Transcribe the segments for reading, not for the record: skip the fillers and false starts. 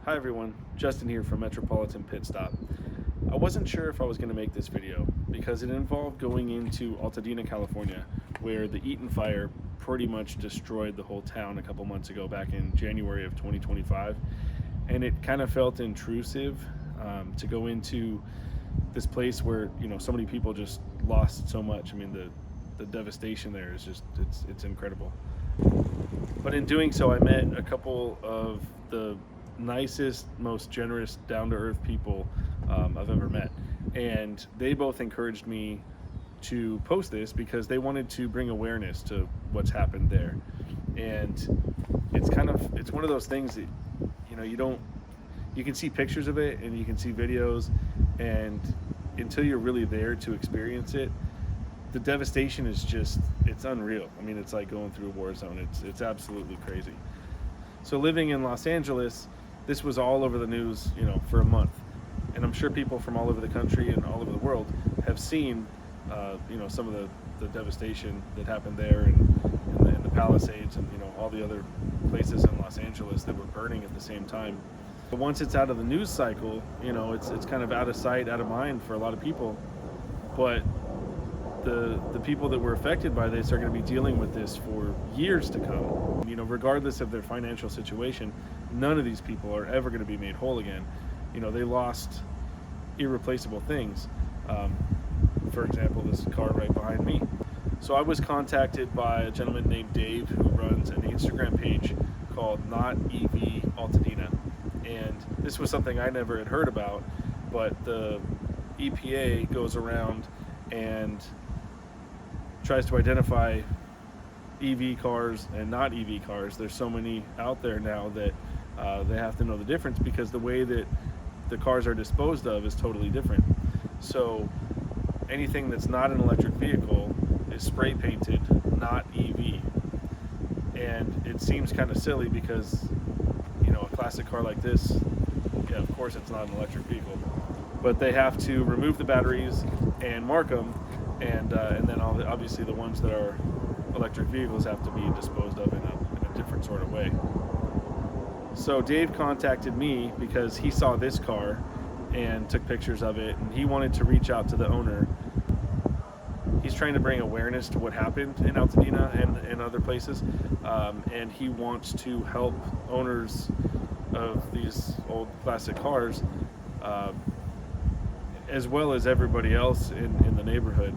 Hi everyone, Justin here from Metropolitan Pit Stop. I wasn't sure if I was going to make this video because it involved going into Altadena, California, where the Eaton fire pretty much destroyed the whole town a couple months ago back in January of 2025. And it kind of felt intrusive to go into this place where, so many people just lost so much. I mean, the devastation there is just, it's incredible. But in doing so, I met a couple of the nicest, most generous, down-to-earth people I've ever met. And they both encouraged me to post this because they wanted to bring awareness to what's happened there. And it's one of those things that, you can see pictures of it and you can see videos, and until you're really there to experience it, the devastation is it's unreal. I mean, it's like going through a war zone. It's absolutely crazy. So living in Los Angeles, this was all over the news, for a month. And I'm sure people from all over the country and all over the world have seen, some of the devastation that happened there and the Palisades and, all the other places in Los Angeles that were burning at the same time. But once it's out of the news cycle, it's kind of out of sight, out of mind for a lot of people. But the people that were affected by this are going to be dealing with this for years to come. Regardless of their financial situation, none of these people are ever going to be made whole again. They lost irreplaceable things. For example, this car right behind me. So I was contacted by a gentleman named Dave who runs an Instagram page called Not EV Altadena. And this was something I never had heard about, but the EPA goes around and tries to identify EV cars and not EV cars. There's so many out there now that they have to know the difference because the way that the cars are disposed of is totally different. So anything that's not an electric vehicle is spray painted not EV. And it seems kind of silly because, a classic car like this, yeah, of course it's not an electric vehicle. But they have to remove the batteries and mark them, and then obviously the ones that are electric vehicles have to be disposed of in a different sort of way. So Dave contacted me because he saw this car and took pictures of it, and he wanted to reach out to the owner. He's trying to bring awareness to what happened in Altadena and other places, and he wants to help owners of these old classic cars, as well as everybody else in the neighborhood,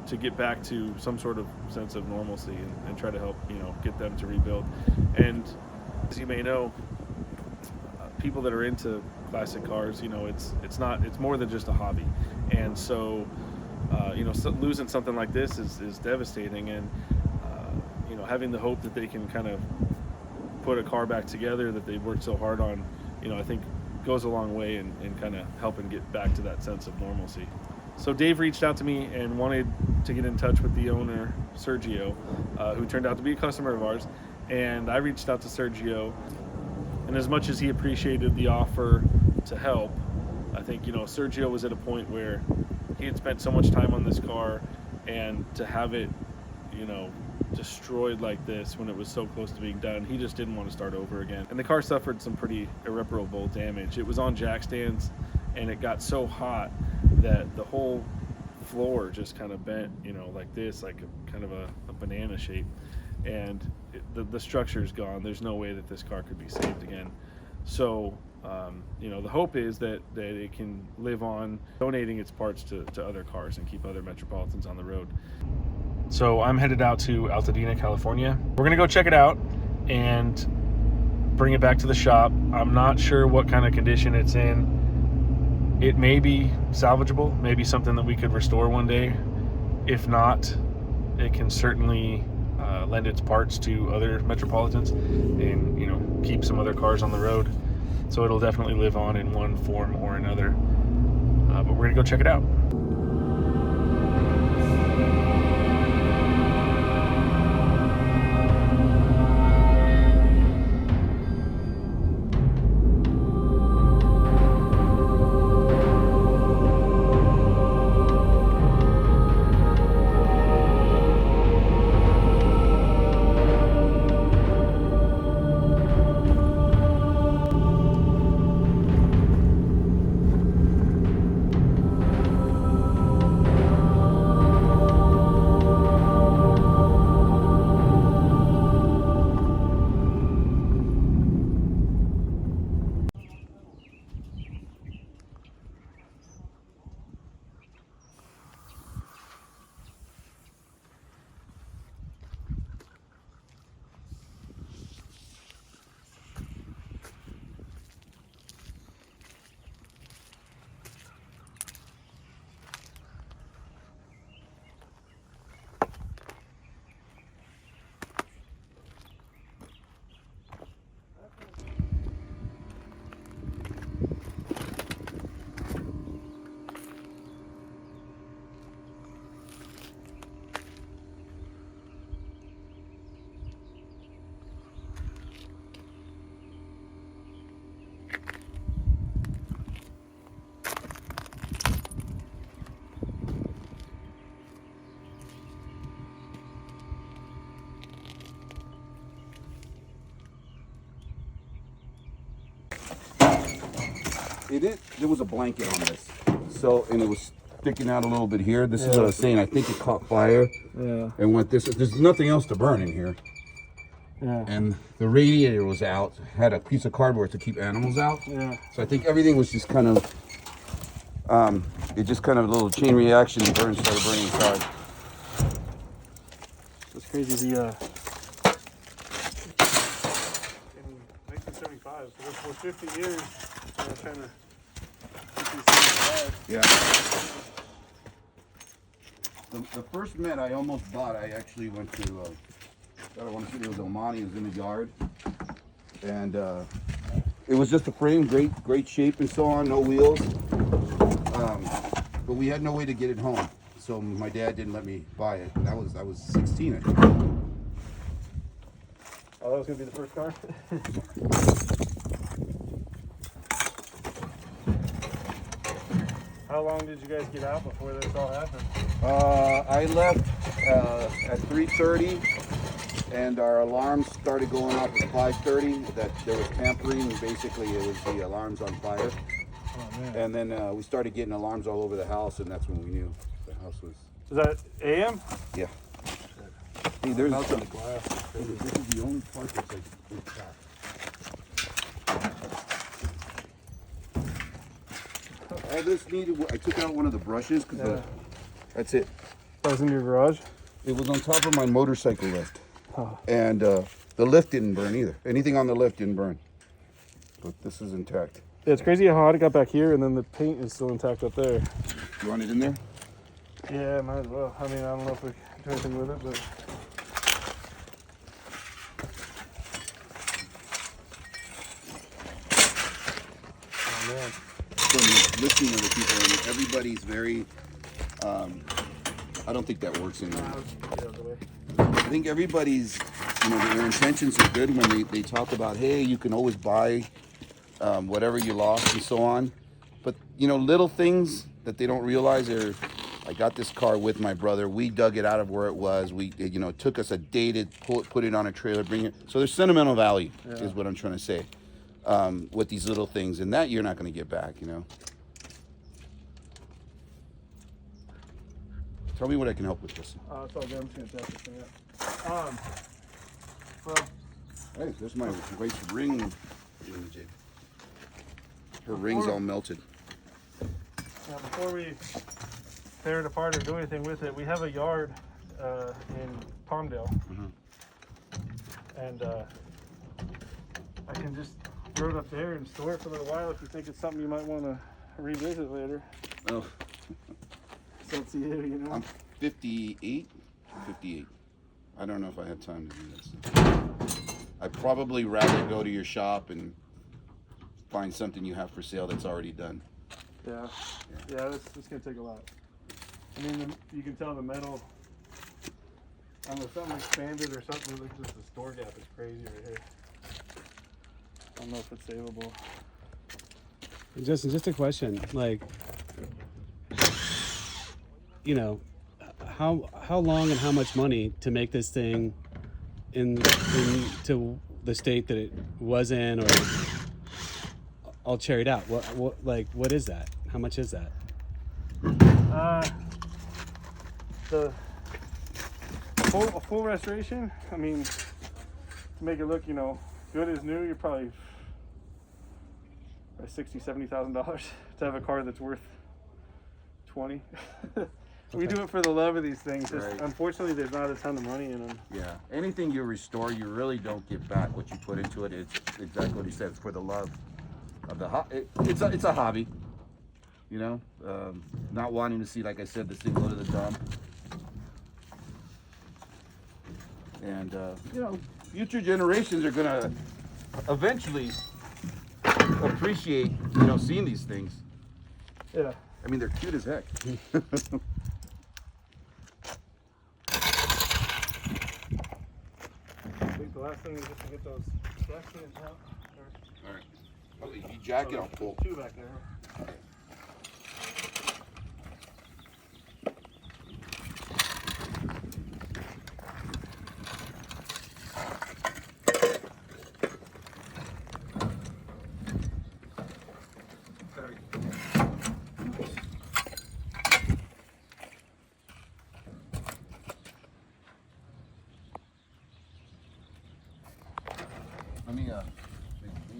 to get back to some sort of sense of normalcy and try to help, get them to rebuild. And as you may know, people that are into classic cars, it's more than just a hobby. And so, losing something like this is devastating. And, having the hope that they can kind of put a car back together that they worked so hard on, I think goes a long way in kind of helping get back to that sense of normalcy. So Dave reached out to me and wanted to get in touch with the owner, Sergio, who turned out to be a customer of ours. And I reached out to Sergio, and as much as he appreciated the offer to help, I think, Sergio was at a point where he had spent so much time on this car, and to have it, destroyed like this when it was so close to being done, he just didn't want to start over again. And the car suffered some pretty irreparable damage. It was on jack stands, and it got so hot that the whole floor just kind of bent, like this, like kind of a banana shape. And the structure's gone. There's no way that this car could be saved again. So, the hope is that it can live on, donating its parts to other cars and keep other Metropolitans on the road. So I'm headed out to Altadena, California. We're gonna go check it out and bring it back to the shop. I'm not sure what kind of condition it's in. It may be salvageable, maybe something that we could restore one day. If not, it can certainly lend its parts to other Metropolitans and keep some other cars on the road. So it'll definitely live on in one form or another. But we're gonna go check it out. there was a blanket on this. So, and it was sticking out a little bit here. This is what I was saying. I think it caught fire. Yeah. And went this. There's nothing else to burn in here. Yeah. And the radiator was out. Had a piece of cardboard to keep animals out. Yeah. So I think everything was just kind of, it just kind of a little chain reaction and started burning inside. That's crazy. The in 1975, so for 50 years, trying to keep these things alive. Yeah. The first Met I almost bought, I actually went to, I want to say it was Omani, it was in the yard. And it was just a frame, great shape and so on, no wheels. But we had no way to get it home. So my dad didn't let me buy it. And I was 16, I think. Oh, that was going to be the first car? How long did you guys get out before this all happened? I left at 3:30, and our alarms started going off at 5:30. That there was tampering, and basically it was the alarms on fire. Oh, man. And then we started getting alarms all over the house, and that's when we knew the house was. Is that AM? Yeah. See, there's Melting the glass. this is the only part that's like intact. All this needed, I took out one of the brushes because that's it. That was in your garage? It was on top of my motorcycle lift. Oh. And the lift didn't burn either. Anything on the lift didn't burn. But this is intact. Yeah, it's crazy how hot it got back here, and then the paint is still intact up there. You want it in there? Yeah, might as well. I mean, I don't know if we can do anything with it, but... Oh, man. From listening to the people, and everybody's very, I don't think that works anymore. I think everybody's, their intentions are good when they talk about, hey, you can always buy whatever you lost and so on. But, little things that they don't realize are, I got this car with my brother. We dug it out of where it was. It took us a day to put it on a trailer, bring it. So there's sentimental value is what I'm trying to say with these little things. And that you're not going to get back, Tell me what I can help with this. It's all good. I'm just going to test this thing out. Well, Hey, there's my wife's ring. Her ring's all melted. Now, before we tear it apart or do anything with it, we have a yard in Palmdale. And I can just throw it up there and store it for a little while if you think it's something you might want to revisit later. Oh. So it's you, I'm 58. I don't know if I have time to do this. I'd probably rather go to your shop and find something you have for sale that's already done. Yeah, it's going to take a lot. I mean, you can tell the metal, I don't know, something expanded or something, like just the store gap is crazy right here. I don't know if it's savable. Justin, just a question, how long and how much money to make this thing to the state that it was in, or all cherried out? What is that? How much is that? The full restoration, I mean, to make it look, good as new, you're probably $60,000-$70,000 to have a car that's worth 20. We do it for the love of these things. Right. Unfortunately, there's not a ton of money in them. Yeah. Anything you restore, you really don't get back what you put into it. It's exactly what he said. It's for the love of the hobby. It's a hobby. Not wanting to see, like I said, this thing go to the dump. And future generations are gonna eventually appreciate, seeing these things. Yeah. I mean, they're cute as heck. I think the last thing is just to get those jackets out. All right. Oh, you jacket, I'll pull. Two back there.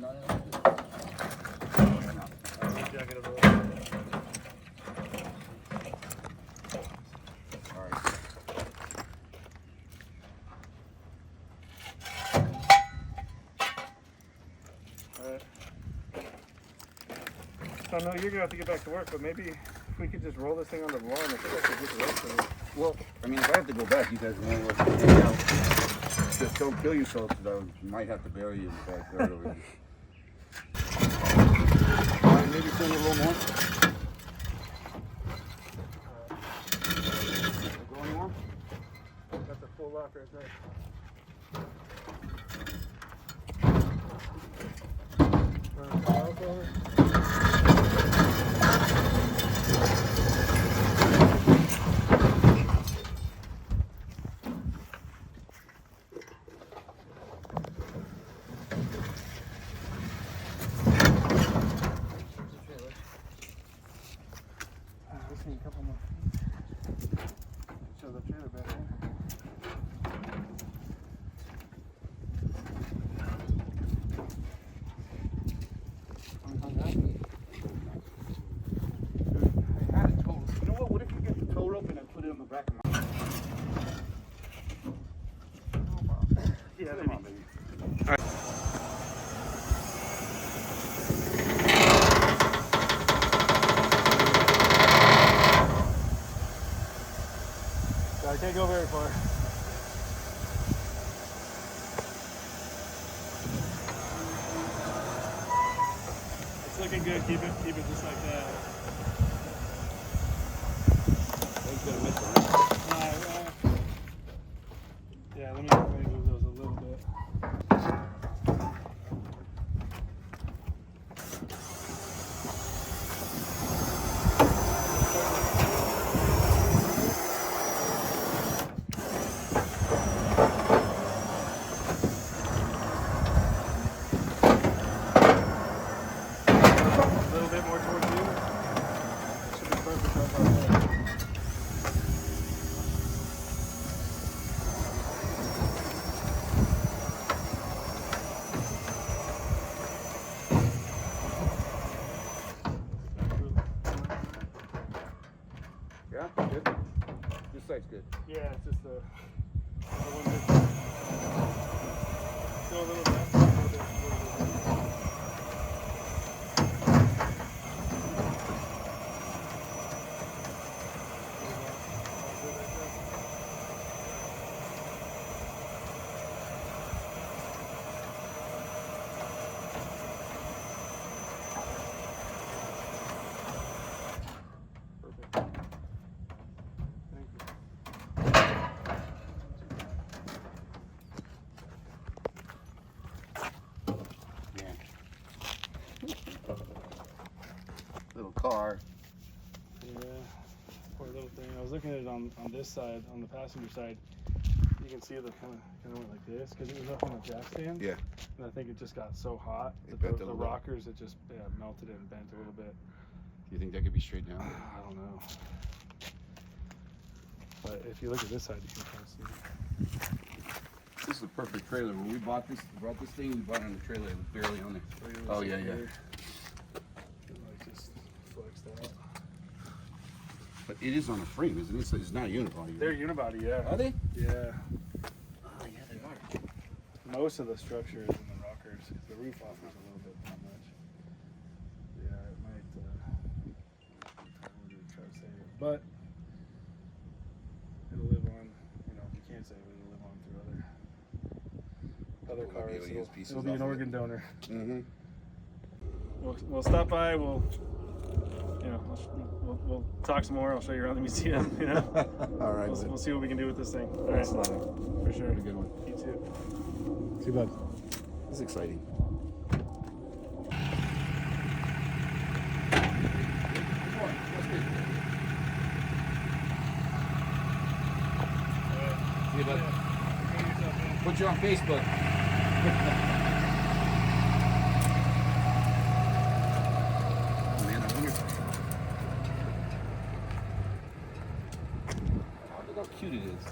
not in like this? Jacket of All right. Alright. So I know you're gonna have to get back to work, but maybe if we could just roll this thing on the lawn, I think I could just roast it. Well, I mean, if I have to go back, you guys know what to hang out. Just don't kill yourselves, because I might have to bury you in the backyard over here. All right, maybe send a little more. Go anymore? Got the full lock right there. Just need a couple more feet. Show the trailer better. I had it towed. You know what? What if you get the tow rope and I put it on the back of my... Yeah, Come on, baby. I can't go very far. It's looking good. Keep it just like that. Yeah, let me move those a little bit. A little bit more towards you. Should be perfect right about there. Yeah? Good? This side's good. Yeah, it's just the one bit. Go a little bit. Perfect. Thank you. Yeah. Little car. Yeah, poor little thing. I was looking at it on this side, on the passenger side. You can see the kind of went like this because it was up on the jack stand. Yeah. And I think it just got so hot It that bent a the little bit. rockers, it just melted it and bent a little bit. You think that could be straightened out? I don't know. But if you look at this side, you can kind of see. This is a perfect trailer. When we brought this thing, we bought it on the trailer. It was barely on there. Oh, yeah, yeah. It like just flexed out. But it is on a frame, isn't it? So it's not a unibody. They're unibody, yeah. Are they? Yeah. Oh, yeah, they are. Most of the structure is in the rockers. The roof offers a little bit too much. Yeah, it might. I wouldn't try to save it, but it'll live on. You know, you can't save it. It'll live on through other We'll be able cars. to use pieces It'll be off an of it. organ donor. Mm-hmm. We'll stop by. We'll talk some more. I'll show you around the museum. You know. All right. We'll see what we can do with this thing. All right. Thanks a lot. For sure. Have a good one. You too. See, bud. This is exciting. See, bud. Put you on Facebook. Man, I wonder if... Look how cute it is.